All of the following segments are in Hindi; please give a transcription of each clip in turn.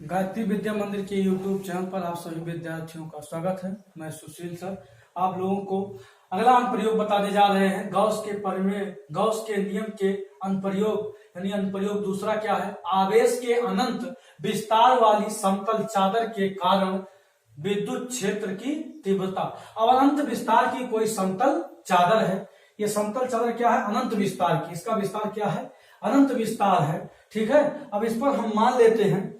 गायत्री विद्या मंदिर के YouTube चैनल पर आप सभी विद्यार्थियों का स्वागत है। मैं सुशील सर आप लोगों को अगला अनुप्रयोग बताने जा रहे हैं। गॉस के नियम के अनुप्रयोग यानी अनुप्रयोग दूसरा क्या है? आवेश के अनंत विस्तार वाली समतल चादर के कारण विद्युत क्षेत्र की तीव्रता। अब अनंत विस्तार की कोई समतल चादर है। ये समतल चादर क्या है? अनंत विस्तार की। इसका विस्तार क्या है? अनंत विस्तार है। ठीक है। अब इस पर हम मान लेते हैं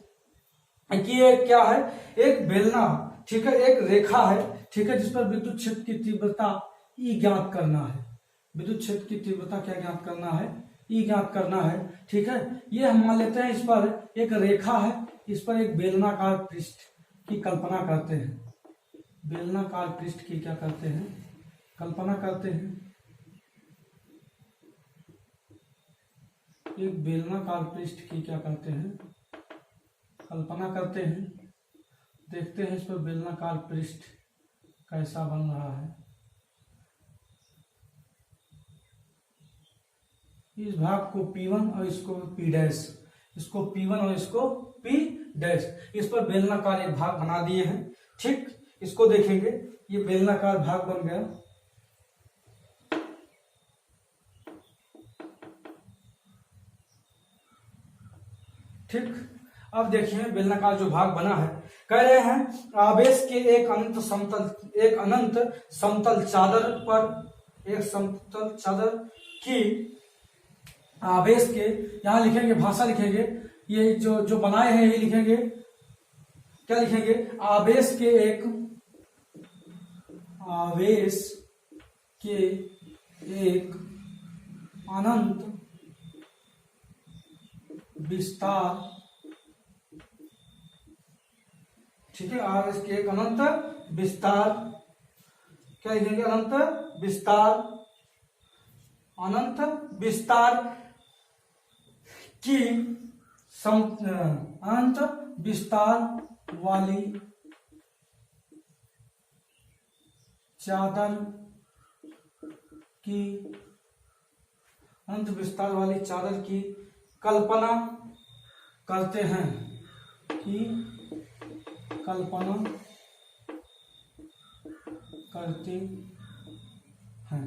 कि ये क्या है? एक बेलना, ठीक है, एक रेखा है, ठीक है, जिस पर विद्युत क्षेत्र की तीव्रता ई ज्ञात करना है। विद्युत क्षेत्र की तीव्रता क्या ज्ञात करना है? ई ज्ञात करना है। ठीक है। ये हम मान लेते हैं इस पर एक रेखा है, इस पर एक बेलनाकार पृष्ठ की कल्पना करते हैं। बेलनाकार पृष्ठ की क्या करते हैं? कल्पना करते हैं। एक बेलनाकार पृष्ठ की क्या करते हैं? कल्पना करते हैं। देखते हैं इस पर बेलनाकार पृष्ठ कैसा बन रहा है। इस भाग को P1 और इसको P डैश, इसको P1 और इसको P डैश, इस पर बेलनाकार एक भाग बना दिए हैं। ठीक, इसको देखेंगे, ये बेलनाकार भाग बन गया। ठीक, अब देखिए बेलनाकार जो भाग बना है, कह रहे हैं आवेश के एक अनंत समतल चादर पर, एक समतल चादर की आवेश के, यहां लिखेंगे, भाषा लिखेंगे, ये जो बनाए हैं ये लिखेंगे, क्या लिखेंगे? आवेश के एक अनंत विस्तार, ठीक है, आवेश के एक अनंत विस्तार, क्या लिखेंगे? अनंत विस्तार की अनंत विस्तार वाली चादर की, अनंत विस्तार वाली चादर की कल्पना करते हैं, कि कल्पना करते हैं।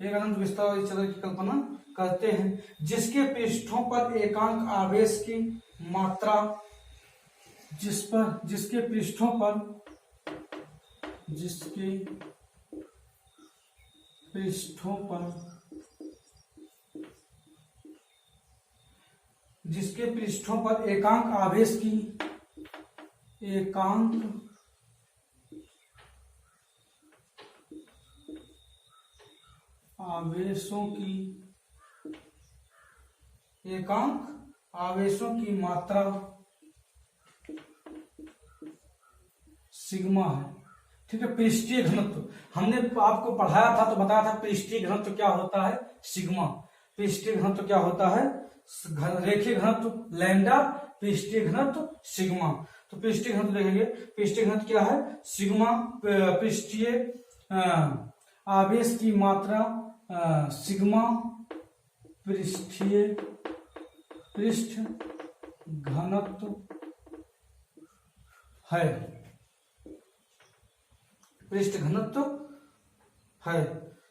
एक अनंत विस्तार वाली चादर की कल्पना करते हैं, जिसके पृष्ठों पर एकांक आवेश की मात्रा, जिसके पृष्ठों पर एकांक आवेश की, एकांक आवेशों की मात्रा सिग्मा है। ठीक है। पृष्ठीय घनत्व हमने आपको पढ़ाया था, तो बताया था पृष्ठीय घनत्व क्या होता है? सिग्मा। पृष्ठीय घनत्व क्या होता है? रेखीय घनत्व लैम्डा, पृष्ठीय घनत्व सिग्मा। तो पृष्ठीय घनत्व देखेंगे, पृष्ठीय घनत्व क्या है? सिग्मा। पृष्ठीय आवेश की मात्रा सिग्मा, पृष्ठ घनत्व है, पृष्ठ घनत्व है।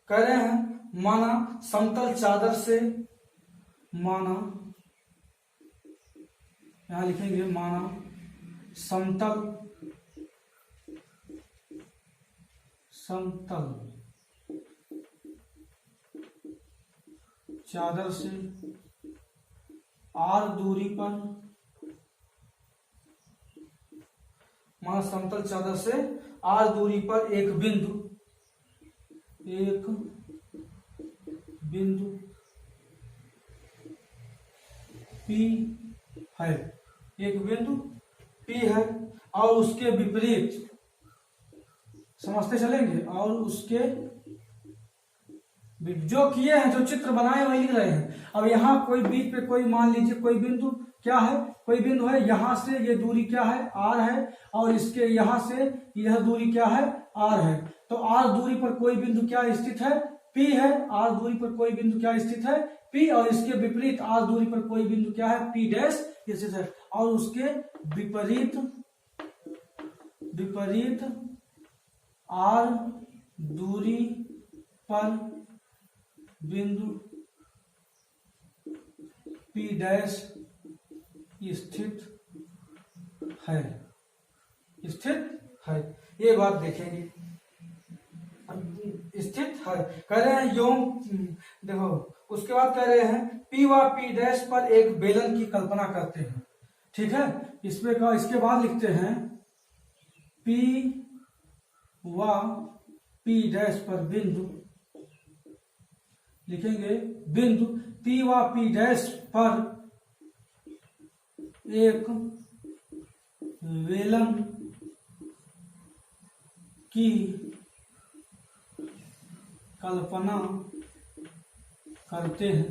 कह रहे हैं माना समतल चादर से, माना, यहां लिखेंगे माना समतल चादर से r दूरी पर, माना समतल चादर से r दूरी पर एक बिंदु P है, एक बिंदु P है, और उसके विपरीत, समझते चलेंगे, और उसके जो किए हैं, जो चित्र बनाए वही लिख रहे हैं। अब यहाँ कोई बीच पे कोई, मान लीजिए कोई बिंदु क्या है? कोई बिंदु है, यहां से ये दूरी क्या है? r है, और इसके यहां से यह दूरी क्या है? r है। तो r दूरी पर कोई बिंदु क्या स्थित है? P है। r दूरी पर कोई बिंदु क्या स्थित है? P, और इसके विपरीत r दूरी पर कोई बिंदु क्या है? P डैश स्थित है। और उसके विपरीत आर दूरी पर बिंदु P डैश स्थित है। ये बात देखेंगे, स्थित है कह रहे हैं देखो उसके बाद कह रहे हैं P व P डैश पर एक बेलन की कल्पना करते हैं। ठीक है, इसमें का इसके बाद लिखते हैं P व P डैश पर बिंदु, लिखेंगे बिंदु P व P डैश पर एक बेलन की कल्पना करते हैं।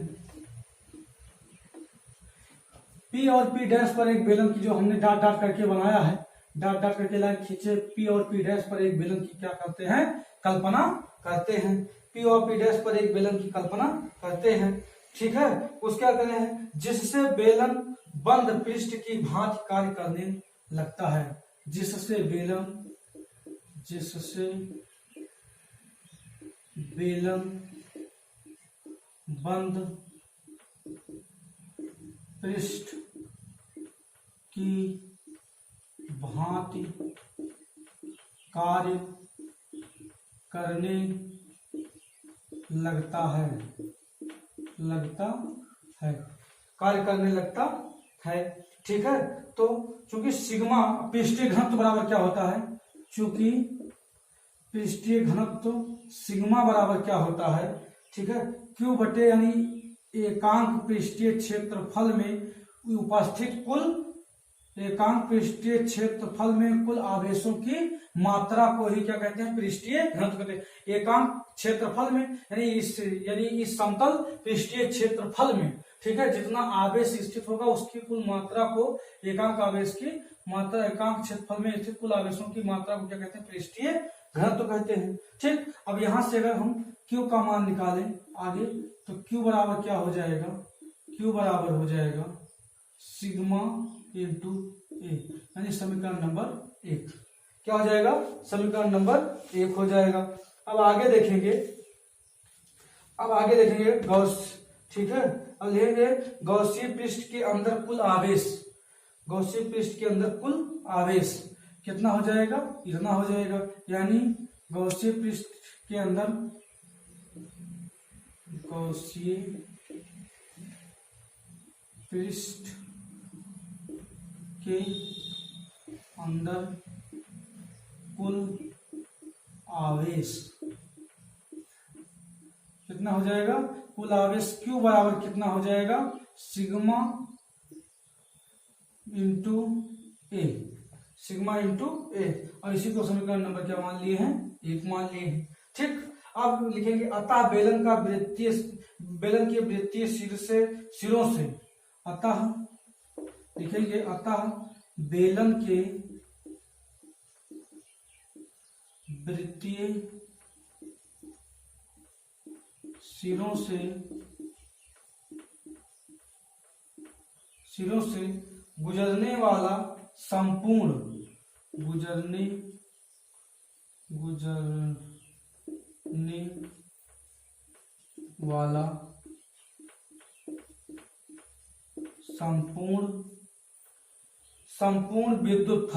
P और P डैश पर एक बेलन की, जो हमने डॉट डॉट करके बनाया है, डॉट डॉट करके लाइन खींचे, P और P डैश पर एक बेलन की क्या करते हैं, कल्पना करते हैं। P और P डैश पर एक बेलन की कल्पना करते हैं। ठीक है, उसके क्या करते हैं, जिससे बेलन बंद पृष्ठ की भांति कार्य करने लगता है। जिससे बेलन बंद पृष्ठ की भांति कार्य करने लगता है। ठीक है, तो चूंकि सिग्मा पृष्ठीय घनत्व बराबर क्या होता है, चूंकि पृष्ठीय घनत्व सिग्मा बराबर क्या होता है, ठीक है, Q बटे यानी एकांक पृष्ठीय क्षेत्रफल में उपस्थित कुल आवेशों की मात्रा को ही क्या कहते हैं, पृष्ठीय घनत्व कहते हैं। एकांक क्षेत्रफल में यानी इस समतल पृष्ठीय क्षेत्रफल में, ठीक है, जितना आवेश स्थित होगा उसकी कुल मात्रा को एकांक क्षेत्रफल में स्थित कुल आवेशों की मात्रा को क्या कहते हैं, पृष्ठीय घनत्व कहते हैं। ठीक, अब यहां से अगर हम Q का मान निकालें आगे, तो Q बराबर क्या हो जाएगा, Q बराबर हो जाएगा सिग्मा इंटू ए, यानी समीकरण नंबर 1 क्या हो जाएगा, समीकरण नंबर 1 हो जाएगा। अब आगे देखेंगे गॉस, ठीक है, अब लिखेंगे गॉसीय पृष्ठ के अंदर कुल आवेश कितना हो जाएगा, इतना हो जाएगा, यानी गॉसीय पृष्ठ के अंदर कुल आवेश कितना हो जाएगा, कुल आवेश Q बराबर कितना हो जाएगा, सिग्मा इंटू ए, और इसी को समीकरण नंबर क्या मान लिए हैं, 1 मान लिए हैं। ठीक, अब लिखेंगे अतः बेलन के वृत्तीय सिरों से अतः बेलन के वृत्तीय सिरों से गुजरने वाला संपूर्ण संपूर्ण विद्युत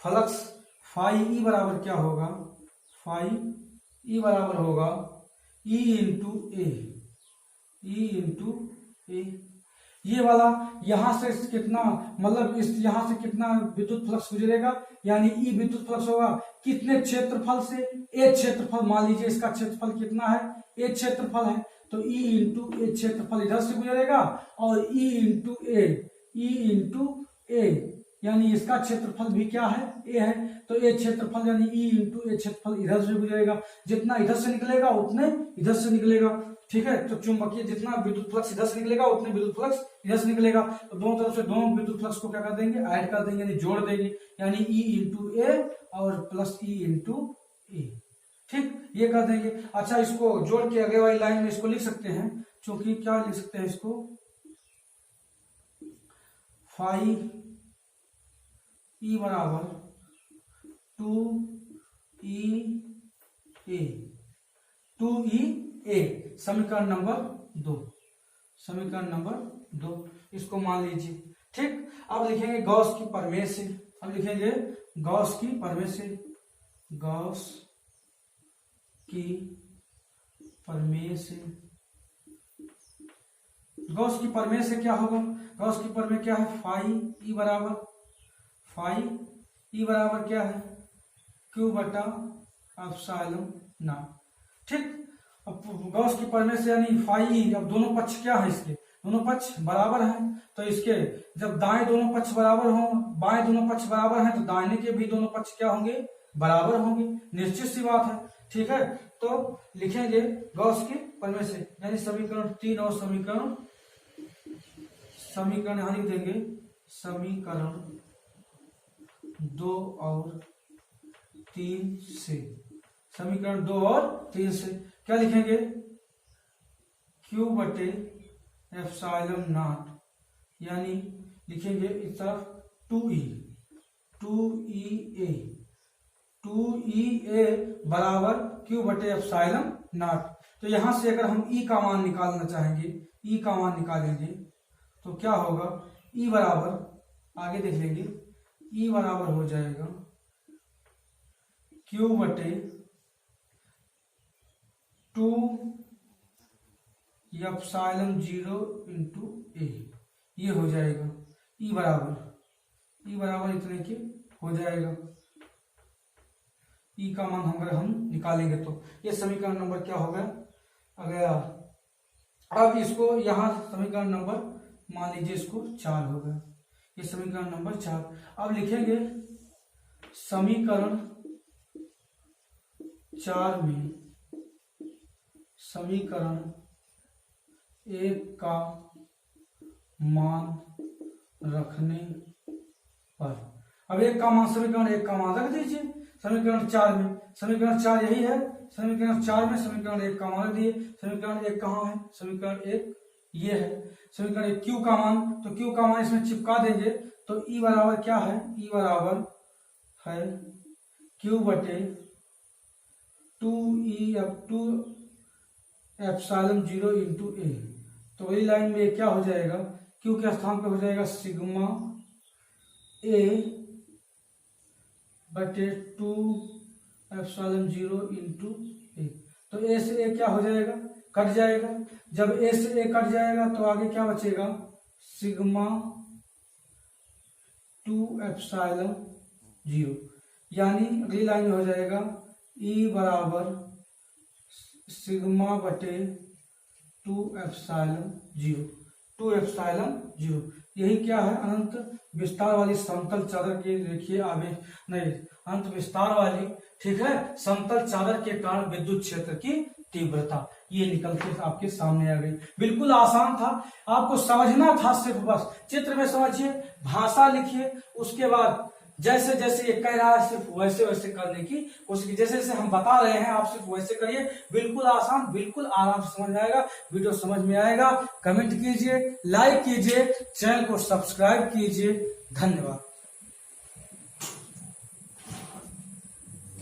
फ्लक्स फाई ई बराबर क्या होगा, E इंटू ए। ये वाला यहां से कितना, मतलब यहां से कितना विद्युत फ्लक्स गुजरेगा, यानी E विद्युत फ्लक्स होगा कितने क्षेत्रफल से, ए क्षेत्रफल, मान लीजिए इसका क्षेत्रफल कितना है, ए क्षेत्रफल है, तो E इंटू ए क्षेत्रफल इधर से गुजरेगा, और E इंटू ए यानी इसका क्षेत्रफल भी क्या है, ए है, तो ए क्षेत्रफल यानी E इंटू ए क्षेत्रफल इधर से गुजरेगा, जितना इधर से निकलेगा उतने इधर से निकलेगा। ठीक है, तो चुंबकीय जितना विद्युत फ्लक्स इधर से निकलेगा उतने विद्युत फ्लक्स इधर से निकलेगा, तो दोनों तरफ से दोनों विद्युत फ्लक्स को क्या कर देंगे, ऐड कर देंगे, यानी जोड़ देंगे, यानी E इंटू ए और प्लस E इंटू ए। ठीक, ये कर देंगे। अच्छा, इसको जोड़ के अगले वाली लाइन में इसको लिख सकते हैं, क्योंकि क्या लिख सकते हैं इसको, फाई ई बराबर 2e a, समीकरण नंबर 2, समीकरण नंबर 2 इसको मान लीजिए। ठीक, अब लिखेंगे गॉस की प्रमेय से, अब लिखेंगे गॉस की प्रमेय से, गॉस की प्रमेय से, गॉस की प्रमेय से क्या होगा, गॉस की प्रमेय क्या है, फाई ई बराबर क्या है, क्यू बटा एप्सिलॉन नॉट। ठीक, अब गॉस की प्रमेय से यानी फाई ई, अब दोनों पक्ष क्या है इसके, दोनों पक्ष बराबर हैं, तो इसके जब दाएं दोनों पक्ष बराबर हों, बाएं दोनों पक्ष बराबर हैं, तो दाहिने के भी दोनों पक्ष क्या होंगे, बराबर होंगे, निश्चित सी बात है। ठीक है, तो लिखेंगे गॉस की प्रमेय से, यानी समीकरण 3 और समीकरण यहां लिख देंगे, समीकरण 2 और 3 से, समीकरण 2 और 3 से क्या लिखेंगे, क्यू बटे एप्सिलॉन नॉट, यानी लिखेंगे इस तरफ 2e बराबर क्यू बटे एप्सिलॉन नॉट। तो यहां से अगर हम ई का मान निकालना चाहेंगे, ई का मान निकालेंगे तो क्या होगा, ई बराबर आगे देख लेंगे, ई बराबर हो जाएगा क्यू बटे 2 एप्सिलॉन 0 इंटू ए, ये हो जाएगा ई बराबर इतने के हो जाएगा, ई का मान अगर हम निकालेंगे तो ये समीकरण नंबर क्या होगा, अगर अब इसको यहां समीकरण नंबर मान लीजिए इसको 4 होगा, ये समीकरण नंबर 4। अब लिखेंगे समीकरण 4 में समीकरण 1 का मान रखने पर, अब 1 का मान, समीकरण 1 का मान रख दीजिए समीकरण 4 में, समीकरण 4 यही है, समीकरण 4 में समीकरण 1 का मान रख दिए, समीकरण 1 कहाँ है, समीकरण 1 ये है, समीकरण 1 क्यू का मान, तो क्यू का मान इसमें चिपका देंगे, तो ई बराबर क्या है, ई बराबर है क्यू बटे 2 एप्सिलॉन 0 इंटू ए, तो वही लाइन में क्या हो जाएगा, क्यू के स्थान पे हो जाएगा सिग्मा ए बटे 2 एप्सिलॉन 0 इंटू ए, तो ए से ए क्या हो जाएगा, कट जाएगा, जब ए से ए कट जाएगा तो आगे क्या बचेगा, सिग्मा 2 एप्सिलॉन 0, यानी अगली लाइन में हो जाएगा ई बराबर सिग्मा बटे 2 एप्सिलॉन 0, यही क्या है, अनंत विस्तार वाली समतल चादर के, देखिए आगे नहीं, अनंत विस्तार वाली, ठीक है, समतल चादर के कारण विद्युत क्षेत्र की तीव्रता ये निकल के आपके सामने आ गई। बिल्कुल आसान था, आपको समझना था, सिर्फ बस चित्र में समझिए, भाषा लिखिए, उसके बाद जैसे जैसे ये कह रहा है सिर्फ वैसे वैसे करने की कोशिश, जैसे जैसे हम बता रहे हैं आप सिर्फ वैसे करिए, बिल्कुल आसान, बिल्कुल आराम से समझ में आएगा, वीडियो समझ में आएगा। कमेंट कीजिए, लाइक कीजिए, चैनल को सब्सक्राइब कीजिए, धन्यवाद।